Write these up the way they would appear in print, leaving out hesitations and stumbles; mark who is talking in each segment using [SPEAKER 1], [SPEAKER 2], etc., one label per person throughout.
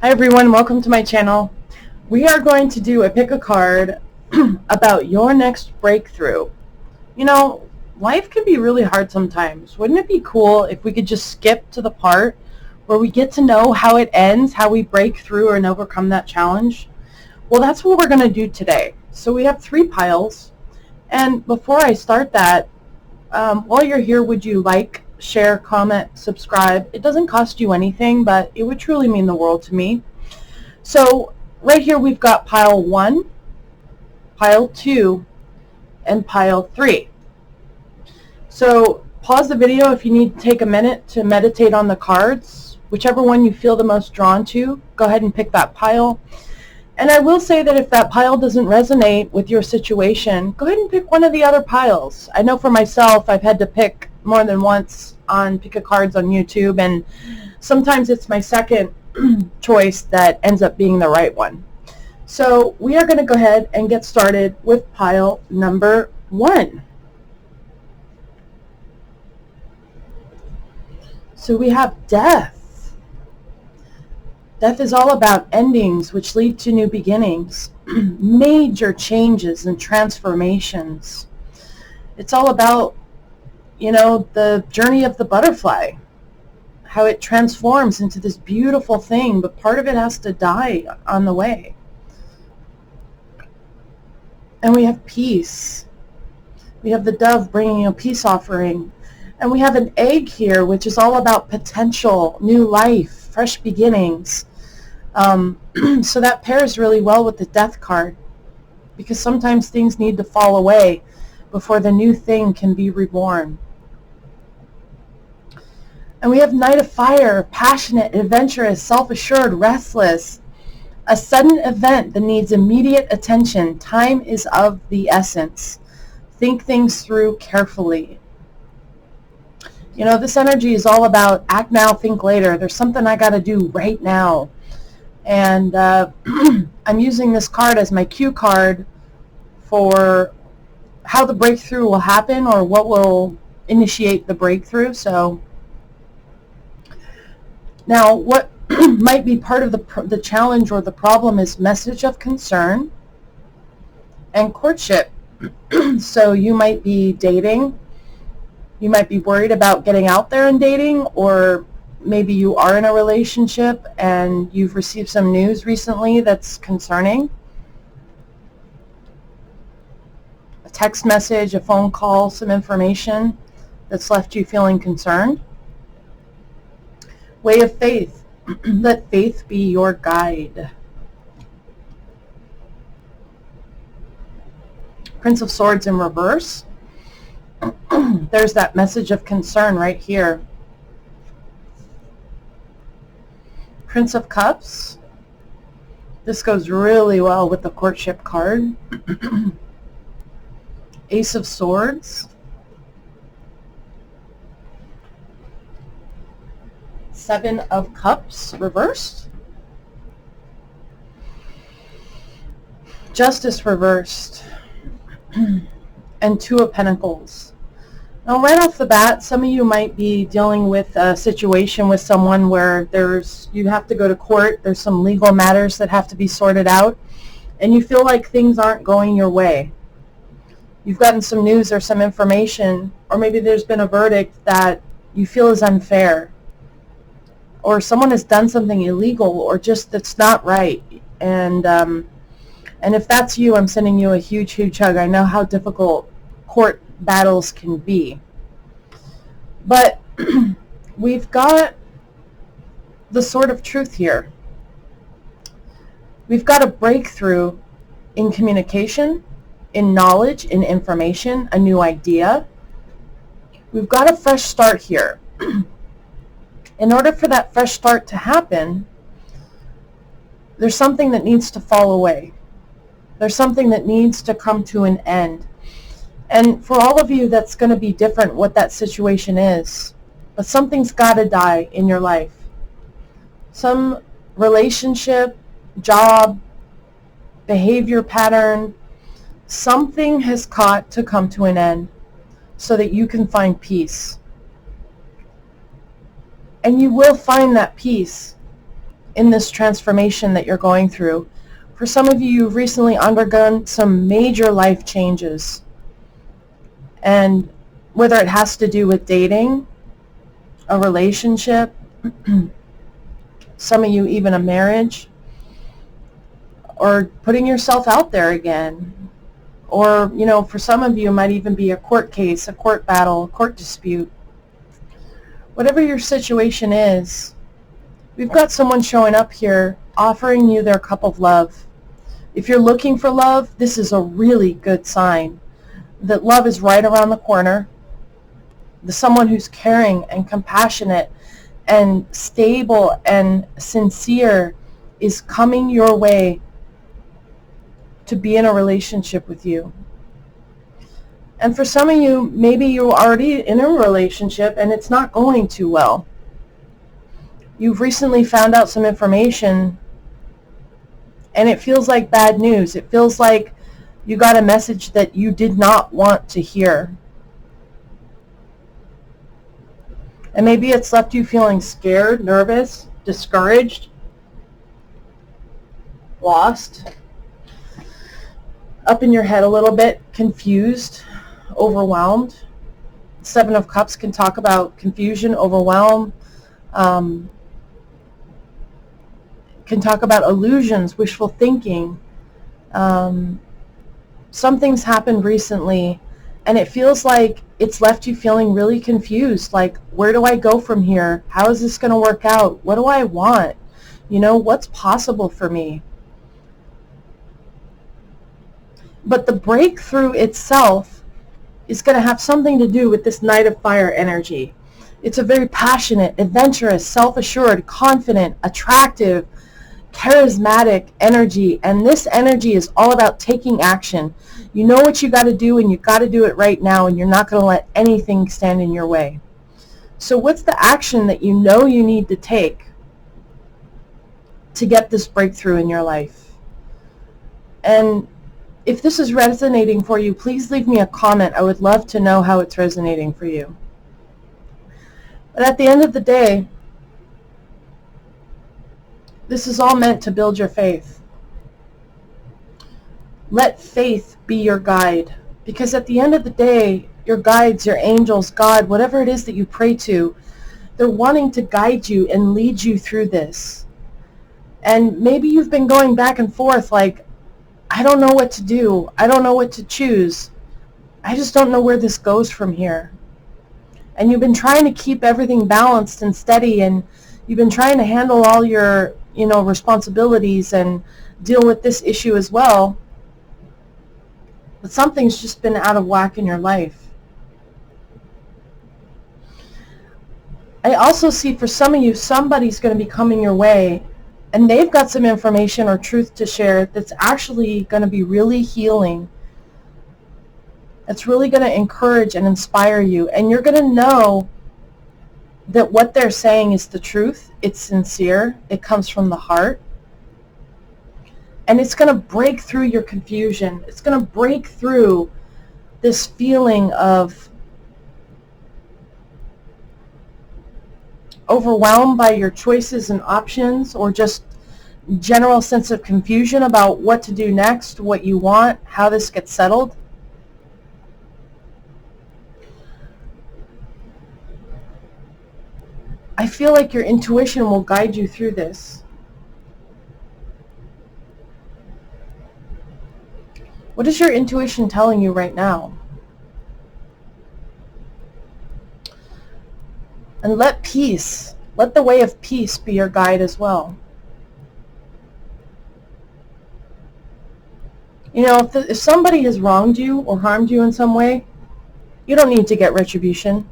[SPEAKER 1] Hi everyone, welcome to my channel. We are going to do a pick a card about your next breakthrough. You know, life can be really hard sometimes. Wouldn't it be cool if we could just skip to the part where we get to know how it ends, how we break through and overcome that challenge? Well, that's what we're going to do today. So we have 3 piles, and before I start that, while you're here, would you like, share, comment, subscribe? It doesn't cost you anything, but it would truly mean the world to me. So right here we've got pile 1, pile 2, and pile 3. So pause the video if you need to take a minute to meditate on the cards. Whichever one you feel the most drawn to, go ahead and pick that pile. And I will say that if that pile doesn't resonate with your situation, go ahead and pick one of the other piles. I know for myself, I've had to pick more than once on pick-a-cards on YouTube, and sometimes it's my second choice that ends up being the right one. So we are going to go ahead and get started with pile number 1. So we have death. Death is all about endings which lead to new beginnings, major changes and transformations. It's all about, you know, the journey of the butterfly, how it transforms into this beautiful thing, but part of it has to die on the way. And we have peace. We have the dove bringing a peace offering. And we have an egg here, which is all about potential, new life, fresh beginnings. So that pairs really well with the death card, because sometimes things need to fall away before the new thing can be reborn. And we have Knight of Fire, passionate, adventurous, self-assured, restless. A sudden event that needs immediate attention. Time is of the essence. Think things through carefully. You know, this energy is all about act now, think later. There's something I got to do right now. And I'm using this card as my cue card for how the breakthrough will happen, or what will initiate the breakthrough. So now what might be part of the challenge or the problem is message of concern and courtship. So you might be dating. You might be worried about getting out there and dating, or maybe you are in a relationship and you've received some news recently that's concerning. A text message, a phone call, some information that's left you feeling concerned. Way of faith. Let faith be your guide. Prince of Swords in reverse. There's that message of concern right here. Prince of Cups. This goes really well with the courtship card. Ace of Swords. Seven of Cups reversed. Justice reversed. And Two of Pentacles. Now, right off the bat, some of you might be dealing with a situation with someone where you have to go to court. There's some legal matters that have to be sorted out, and you feel like things aren't going your way. You've gotten some news or some information, or maybe there's been a verdict that you feel is unfair, or someone has done something illegal or just that's not right. And if that's you, I'm sending you a huge, huge hug. I know how difficult court battles can be. But we've got the Sword of Truth here. We've got a breakthrough in communication, in knowledge, in information, a new idea. We've got a fresh start here. In order for that fresh start to happen, there's something that needs to fall away. There's something that needs to come to an end. And for all of you, that's going to be different what that situation is. But something's got to die in your life. Some relationship, job, behavior pattern, something has got to come to an end so that you can find peace. And you will find that peace. in this transformation that you're going through. For some of you, you've recently undergone some major life changes. And whether it has to do with dating, a relationship, some of you even a marriage, or putting yourself out there again. Or, for some of you, it might even be a court case, a court battle, a court dispute. Whatever your situation is, we've got someone showing up here offering you their cup of love. If you're looking for love, this is a really good sign that love is right around the corner. Someone who's caring and compassionate and stable and sincere is coming your way to be in a relationship with you. And for some of you, maybe you're already in a relationship and it's not going too well. You've recently found out some information and it feels like bad news. It feels like you got a message that you did not want to hear. And maybe it's left you feeling scared, nervous, discouraged, lost, up in your head a little bit, confused, overwhelmed. 7 of Cups can talk about confusion, overwhelm, can talk about illusions, wishful thinking. Something's happened recently and it feels like it's left you feeling really confused. Like, where do I go from here? How is this going to work out? What do I want? What's possible for me? But the breakthrough itself is going to have something to do with this Knight of Fire energy. It's a very passionate, adventurous, self-assured, confident, attractive, charismatic energy. And this energy is all about taking action. You know what you got to do and you got to do it right now, and you're not going to let anything stand in your way. So what's the action that you know you need to take to get this breakthrough in your life? And if this is resonating for you, please leave me a comment. I would love to know how it's resonating for you. But at the end of the day, this is all meant to build your faith. Let faith be your guide, because at the end of the day, your guides, your angels, God, whatever it is that you pray to, they're wanting to guide you and lead you through this. And maybe you've been going back and forth like, I don't know what to do. I don't know what to choose. I just don't know where this goes from here. And you've been trying to keep everything balanced and steady, and you've been trying to handle all your, responsibilities and deal with this issue as well. But something's just been out of whack in your life. I also see for some of you, somebody's going to be coming your way, and they've got some information or truth to share that's actually going to be really healing. It's really going to encourage and inspire you. And you're going to know that what they're saying is the truth. It's sincere. It comes from the heart. And it's going to break through your confusion. It's going to break through this feeling of overwhelmed by your choices and options, or just general sense of confusion about what to do next, what you want, how this gets settled. I feel like your intuition will guide you through this. What is your intuition telling you right now? And let peace, let the way of peace be your guide as well. If somebody has wronged you or harmed you in some way, you don't need to get retribution.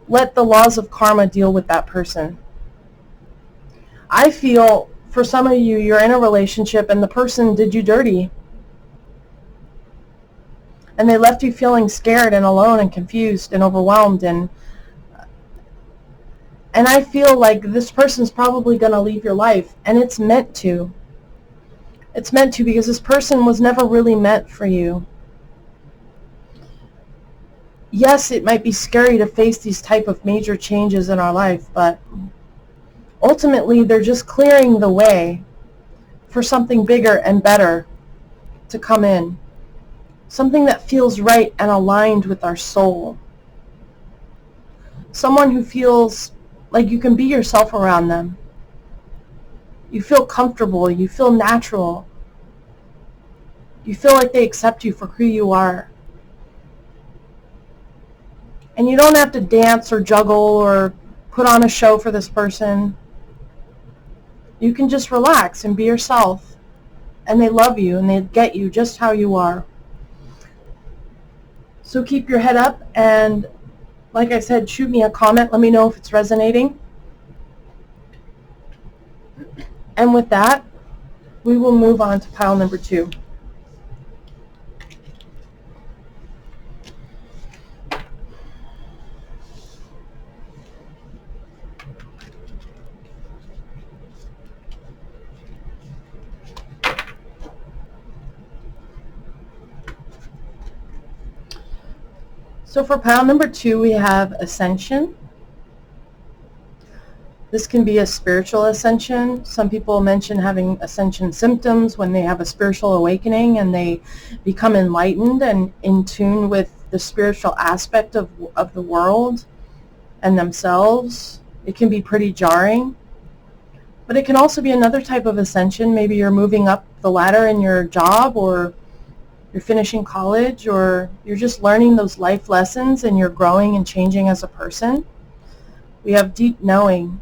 [SPEAKER 1] Let the laws of karma deal with that person. I feel for some of you, you're in a relationship and the person did you dirty. And they left you feeling scared and alone and confused and overwhelmed. And I feel like this person's probably going to leave your life. And it's meant to. It's meant to, because this person was never really meant for you. Yes, it might be scary to face these type of major changes in our life, but Ultimately, they're just clearing the way for something bigger and better to come in. Something that feels right and aligned with our soul. Someone who feels like you can be yourself around them. You feel comfortable, you feel natural. You feel like they accept you for who you are. And you don't have to dance or juggle or put on a show for this person. You can just relax and be yourself. And they love you and they get you just how you are. So keep your head up, and like I said, shoot me a comment. Let me know if it's resonating. And with that, we will move on to pile number 2. So for pile number 2, we have ascension. This can be a spiritual ascension. Some people mention having ascension symptoms when they have a spiritual awakening and they become enlightened and in tune with the spiritual aspect of the world and themselves. It can be pretty jarring. But it can also be another type of ascension. Maybe you're moving up the ladder in your job, or you're finishing college, or you're just learning those life lessons and you're growing and changing as a person. We have deep knowing.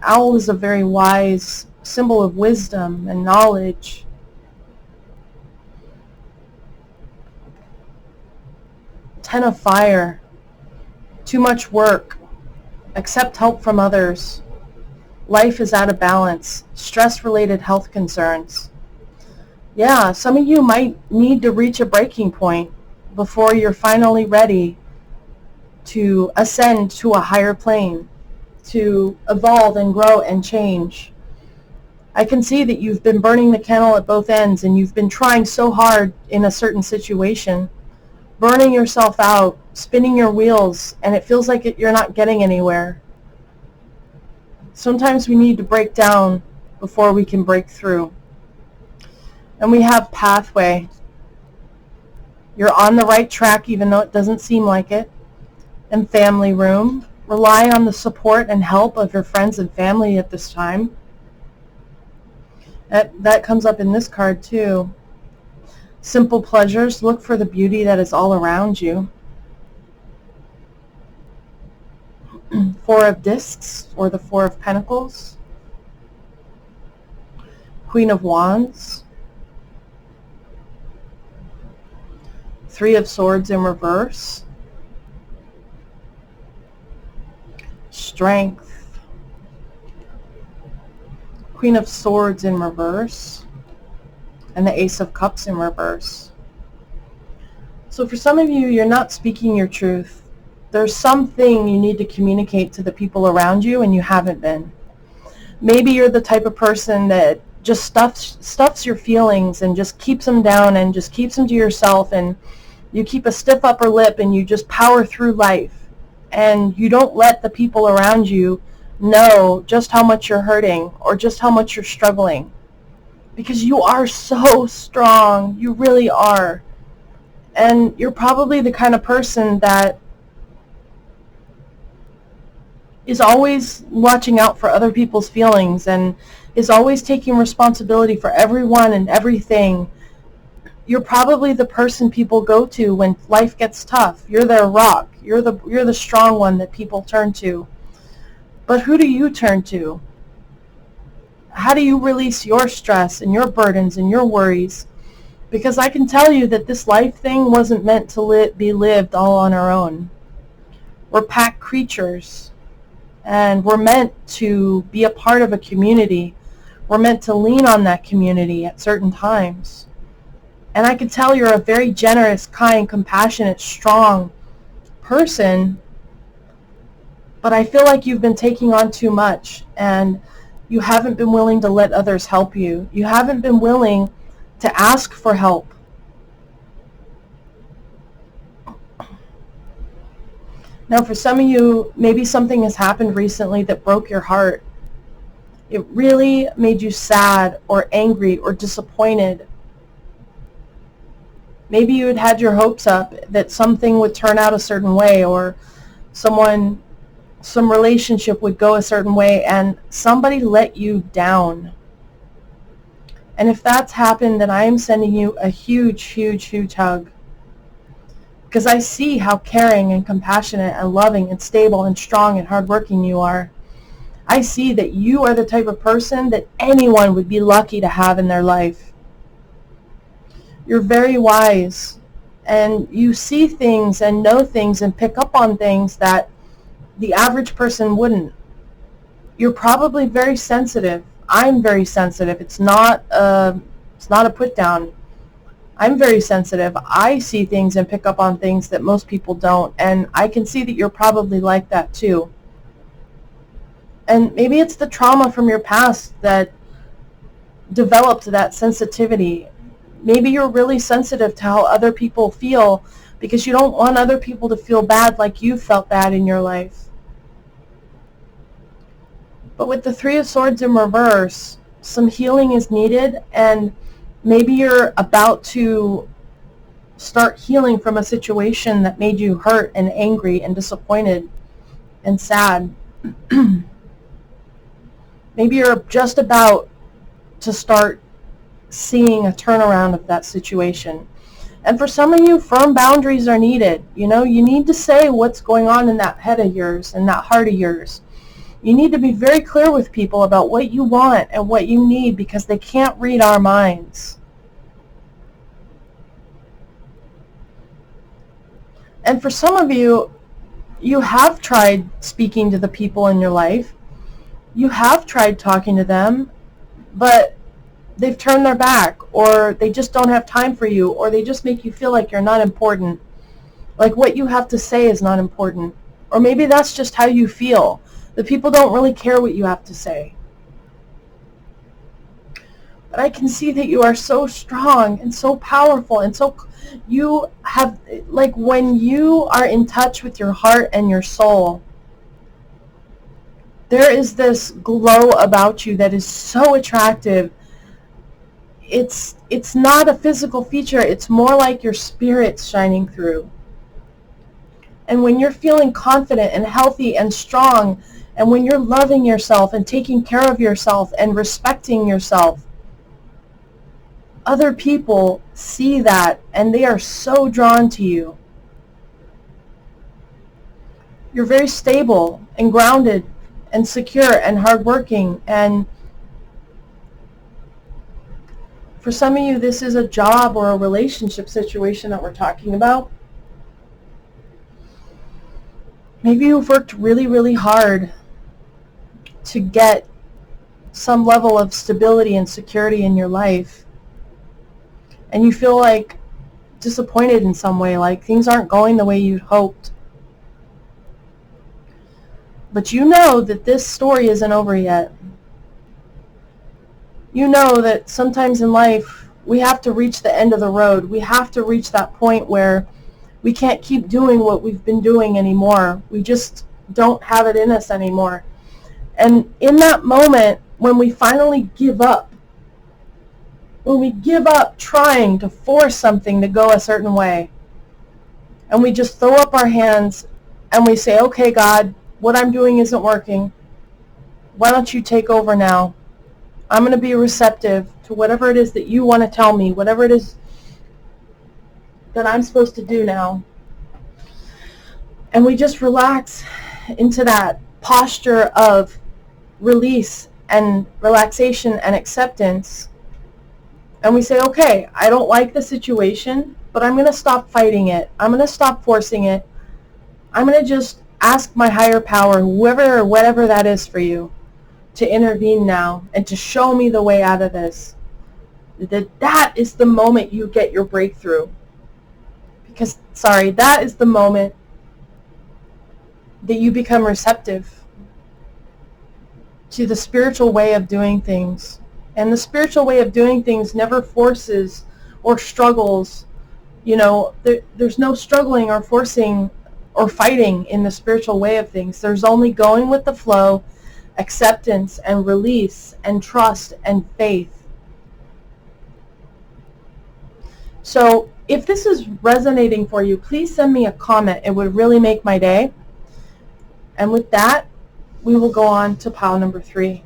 [SPEAKER 1] Owl is a very wise symbol of wisdom and knowledge. Ten of fire. Too much work. Accept help from others. Life is out of balance. Stress-related health concerns. Yeah, some of you might need to reach a breaking point before you're finally ready to ascend to a higher plane, to evolve and grow and change. I can see that you've been burning the candle at both ends and you've been trying so hard in a certain situation, burning yourself out, spinning your wheels, and it feels like you're not getting anywhere. Sometimes we need to break down before we can break through. And we have pathway. You're on the right track even though it doesn't seem like it. And family room. Rely on the support and help of your friends and family at this time. That comes up in this card too. Simple pleasures. Look for the beauty that is all around you. Four of Discs, or the Four of Pentacles. Queen of Wands. Three of Swords in reverse. Strength. Queen of Swords in reverse. And the Ace of Cups in reverse. So for some of you, you're not speaking your truth. There's something you need to communicate to the people around you and you haven't been. Maybe you're the type of person that just stuffs your feelings and just keeps them down and just keeps them to yourself, and you keep a stiff upper lip and you just power through life and you don't let the people around you know just how much you're hurting or just how much you're struggling, because you are so strong. You really are. And you're probably the kind of person that is always watching out for other people's feelings and is always taking responsibility for everyone and everything. You're probably the person people go to when life gets tough. You're their rock. You're the strong one that people turn to. But who do you turn to? How do you release your stress and your burdens and your worries? Because I can tell you that this life thing wasn't meant to be lived all on our own. We're pack creatures, and we're meant to be a part of a community. We're meant to lean on that community at certain times. And I can tell you're a very generous, kind, compassionate, strong person, but I feel like you've been taking on too much, and you haven't been willing to let others help you. You haven't been willing to ask for help. Now for some of you, maybe something has happened recently that broke your heart, It really made you sad or angry or disappointed. Maybe you had had your hopes up that something would turn out a certain way, or some relationship would go a certain way, and somebody let you down. And if that's happened, then I am sending you a huge, huge, huge hug. Because I see how caring and compassionate and loving and stable and strong and hardworking you are. I see that you are the type of person that anyone would be lucky to have in their life. You're very wise, and you see things and know things and pick up on things that the average person wouldn't. You're probably very sensitive. I'm very sensitive. It's not a put down. I'm very sensitive. I see things and pick up on things that most people don't, and I can see that you're probably like that too. And maybe it's the trauma from your past that developed that sensitivity. Maybe you're really sensitive to how other people feel because you don't want other people to feel bad like you felt bad in your life. But with the Three of Swords in reverse, some healing is needed, and maybe you're about to start healing from a situation that made you hurt and angry and disappointed and sad. Maybe you're just about to start seeing a turnaround of that situation. And for some of you, firm boundaries are needed. You need to say what's going on in that head of yours and that heart of yours. You need to be very clear with people about what you want and what you need, because they can't read our minds. And for some of you, you have tried speaking to the people in your life. You have tried talking to them, but they've turned their back, or they just don't have time for you, or they just make you feel like you're not important. Like what you have to say is not important. Or maybe that's just how you feel. The people don't really care what you have to say. But I can see that you are so strong and so powerful, and so you have, like, when you are in touch with your heart and your soul, there is this glow about you that is so attractive. It's not a physical feature. It's more like your spirit's shining through. And when you're feeling confident and healthy and strong, and when you're loving yourself and taking care of yourself and respecting yourself, other people see that and they are so drawn to you. You're very stable and grounded and secure and hardworking. And for some of you, this is a job or a relationship situation that we're talking about. Maybe you've worked really, really hard to get some level of stability and security in your life, and you feel like disappointed in some way, like things aren't going the way you'd hoped. But you know that this story isn't over yet. You know that sometimes in life we have to reach the end of the road. We have to reach that point where we can't keep doing what we've been doing anymore. We just don't have it in us anymore. And in that moment, when we finally give up, when we give up trying to force something to go a certain way, and we just throw up our hands and we say, okay, God, what I'm doing isn't working. Why don't you take over now? I'm going to be receptive to whatever it is that you want to tell me, whatever it is that I'm supposed to do now. And we just relax into that posture of release and relaxation and acceptance. And we say, okay, I don't like the situation, but I'm going to stop fighting it. I'm going to stop forcing it. I'm going to just ask my higher power, whoever or whatever that is for you, to intervene now and to show me the way out of this. That is the moment you get your breakthrough. That is the moment that you become receptive to the spiritual way of doing things. And the spiritual way of doing things never forces or struggles. There's no struggling or forcing or fighting in the spiritual way of things. There's only going with the flow, acceptance and release and trust and faith. So if this is resonating for you, please send me a comment. It would really make my day. And with that, we will go on to pile number 3.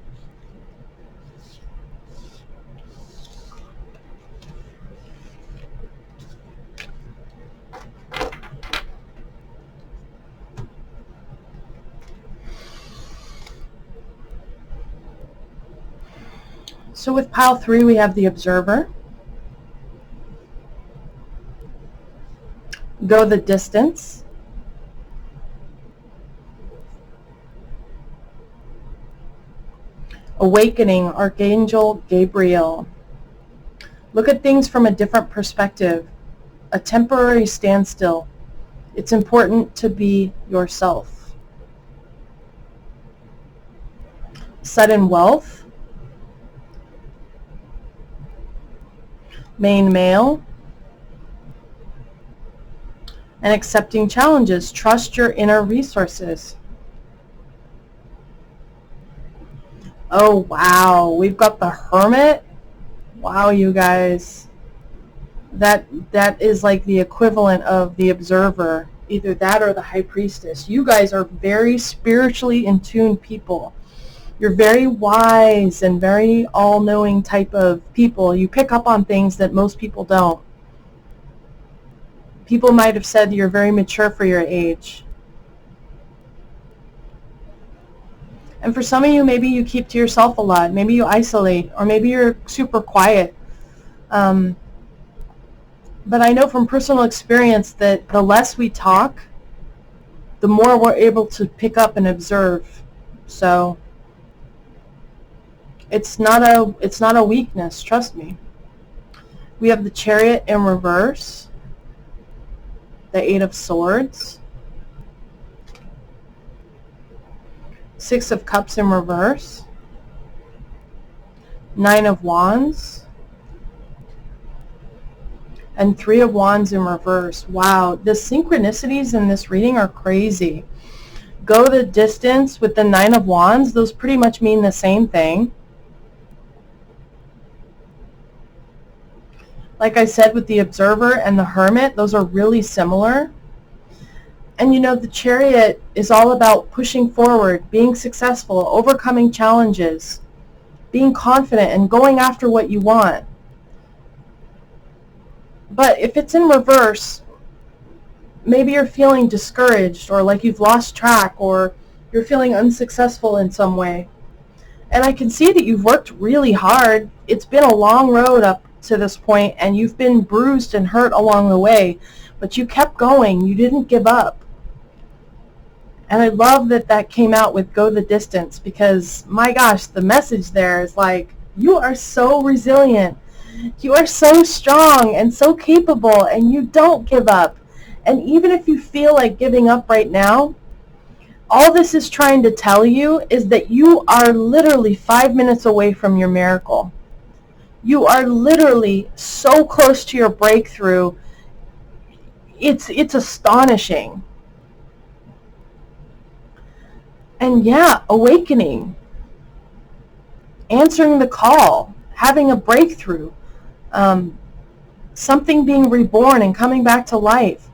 [SPEAKER 1] So with pile 3, we have the observer. Go the distance. Awakening, Archangel Gabriel. Look at things from a different perspective. A temporary standstill. It's important to be yourself. Sudden wealth. Main male. And accepting challenges. Trust your inner resources. Oh, wow. We've got the Hermit. Wow, you guys. That is like the equivalent of the observer. Either that or the High Priestess. You guys are very spiritually in tune people. You're very wise and very all-knowing type of people. You pick up on things that most people don't. People might have said you're very mature for your age. And for some of you, maybe you keep to yourself a lot. Maybe you isolate, or maybe you're super quiet. But I know from personal experience that the less we talk, the more we're able to pick up and observe. So it's not a weakness, trust me. We have the Chariot in reverse, the 8 of Swords, 6 of Cups in reverse, 9 of Wands, and 3 of Wands in reverse. Wow, the synchronicities in this reading are crazy. Go the distance with the 9 of Wands. Those pretty much mean the same thing. Like I said, with the observer and the Hermit, those are really similar. And you know, the Chariot is all about pushing forward, being successful, overcoming challenges, being confident, and going after what you want. But if it's in reverse, maybe you're feeling discouraged, or like you've lost track, or you're feeling unsuccessful in some way. And I can see that you've worked really hard. It's been a long road up to this point, and you've been bruised and hurt along the way, but you kept going. You didn't give up. And I love that that came out with Go the Distance, because my gosh, the message there is like, you are so resilient. You are so strong and so capable, and you don't give up. And even if you feel like giving up right now, all this is trying to tell you is that you are literally 5 minutes away from your miracle. You are literally so close to your breakthrough. It's astonishing. And yeah, awakening, answering the call, having a breakthrough, something being reborn and coming back to life,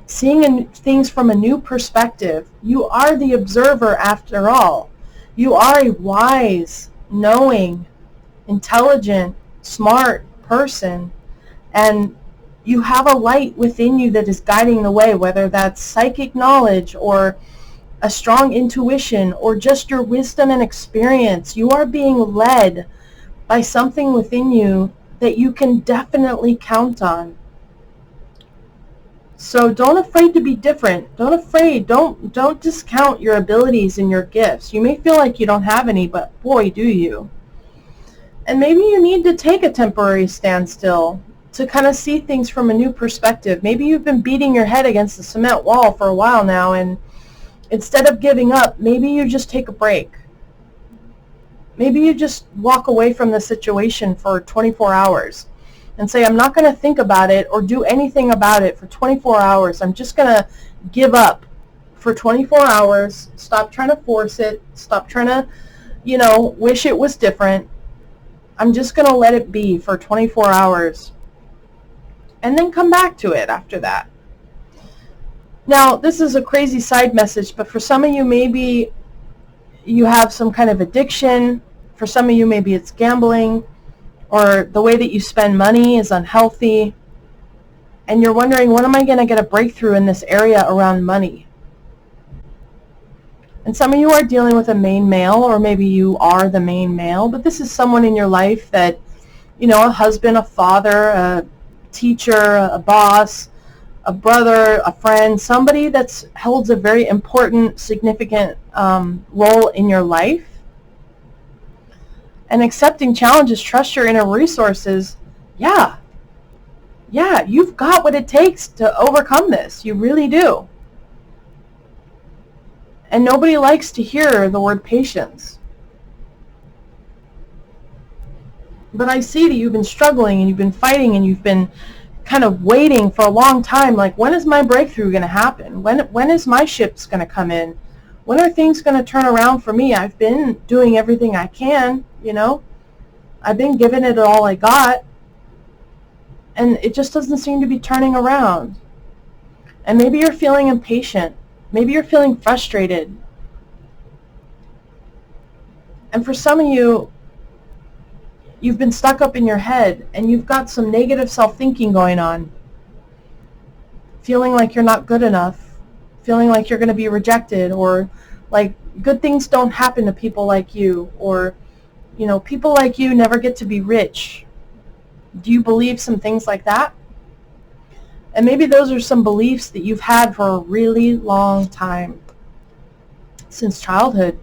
[SPEAKER 1] seeing things from a new perspective. You are the observer after all. You are a wise, knowing, intelligent, smart person, and you have a light within you that is guiding the way, whether that's psychic knowledge or a strong intuition or just your wisdom and experience. You are being led by something within you that you can definitely count on. So don't afraid to be different. Don't discount your abilities and your gifts. You may feel like you don't have any, but boy, do you. And maybe you need to take a temporary standstill to kind of see things from a new perspective. Maybe you've been beating your head against the cement wall for a while now, and instead of giving up, maybe you just take a break. Maybe you just walk away from the situation for 24 hours and say, I'm not going to think about it or do anything about it for 24 hours. I'm just going to give up for 24 hours. Stop trying to force it. Stop trying to wish it was different. I'm just going to let it be for 24 hours and then come back to it after that. Now, this is a crazy side message, but for some of you, maybe you have some kind of addiction. For some of you, maybe it's gambling, or the way that you spend money is unhealthy. And you're wondering, when am I going to get a breakthrough in this area around money? And some of you are dealing with a main male, or maybe you are the main male, but this is someone in your life that, a husband, a father, a teacher, a boss, a brother, a friend, somebody that holds a very important, significant role in your life. And accepting challenges, trust your inner resources. Yeah, you've got what it takes to overcome this. You really do. And nobody likes to hear the word patience. But I see that you've been struggling and you've been fighting and you've been kind of waiting for a long time. Like, when is my breakthrough going to happen? When is my ship's going to come in? When are things going to turn around for me? I've been doing everything I can, I've been giving it all I got. And it just doesn't seem to be turning around. And maybe you're feeling impatient. Maybe you're feeling frustrated. And for some of you, you've been stuck up in your head and you've got some negative self-thinking going on. Feeling like you're not good enough. Feeling like you're going to be rejected, or like good things don't happen to people like you, or, people like you never get to be rich. Do you believe some things like that? And maybe those are some beliefs that you've had for a really long time, since childhood.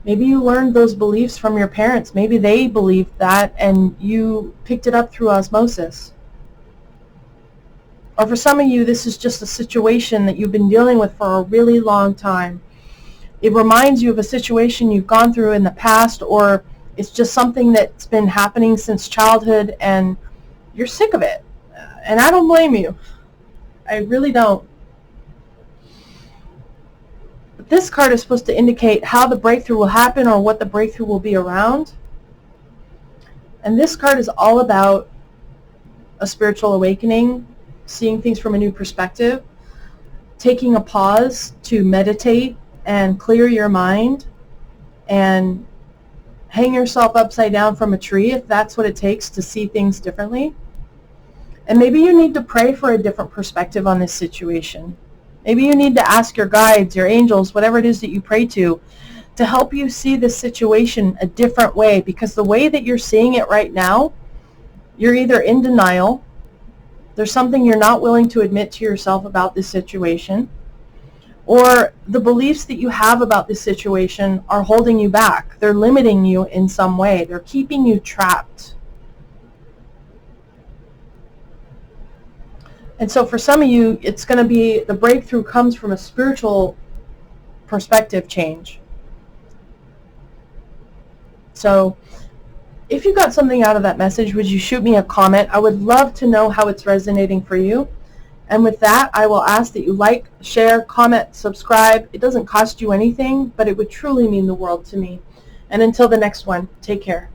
[SPEAKER 1] Maybe you learned those beliefs from your parents. Maybe they believed that and you picked it up through osmosis. Or for some of you, this is just a situation that you've been dealing with for a really long time. It reminds you of a situation you've gone through in the past, or it's just something that's been happening since childhood and you're sick of it. And I don't blame you. I really don't. But this card is supposed to indicate how the breakthrough will happen, or what the breakthrough will be around. And this card is all about a spiritual awakening, seeing things from a new perspective, taking a pause to meditate and clear your mind, and hang yourself upside down from a tree if that's what it takes to see things differently. And maybe you need to pray for a different perspective on this situation. Maybe you need to ask your guides, your angels, whatever it is that you pray to help you see this situation a different way. Because the way that you're seeing it right now, you're either in denial, there's something you're not willing to admit to yourself about this situation, or the beliefs that you have about this situation are holding you back. They're limiting you in some way. They're keeping you trapped. And so for some of you, it's going to be, the breakthrough comes from a spiritual perspective change. So if you got something out of that message, would you shoot me a comment? I would love to know how it's resonating for you. And with that, I will ask that you like, share, comment, subscribe. It doesn't cost you anything, but it would truly mean the world to me. And until the next one, take care.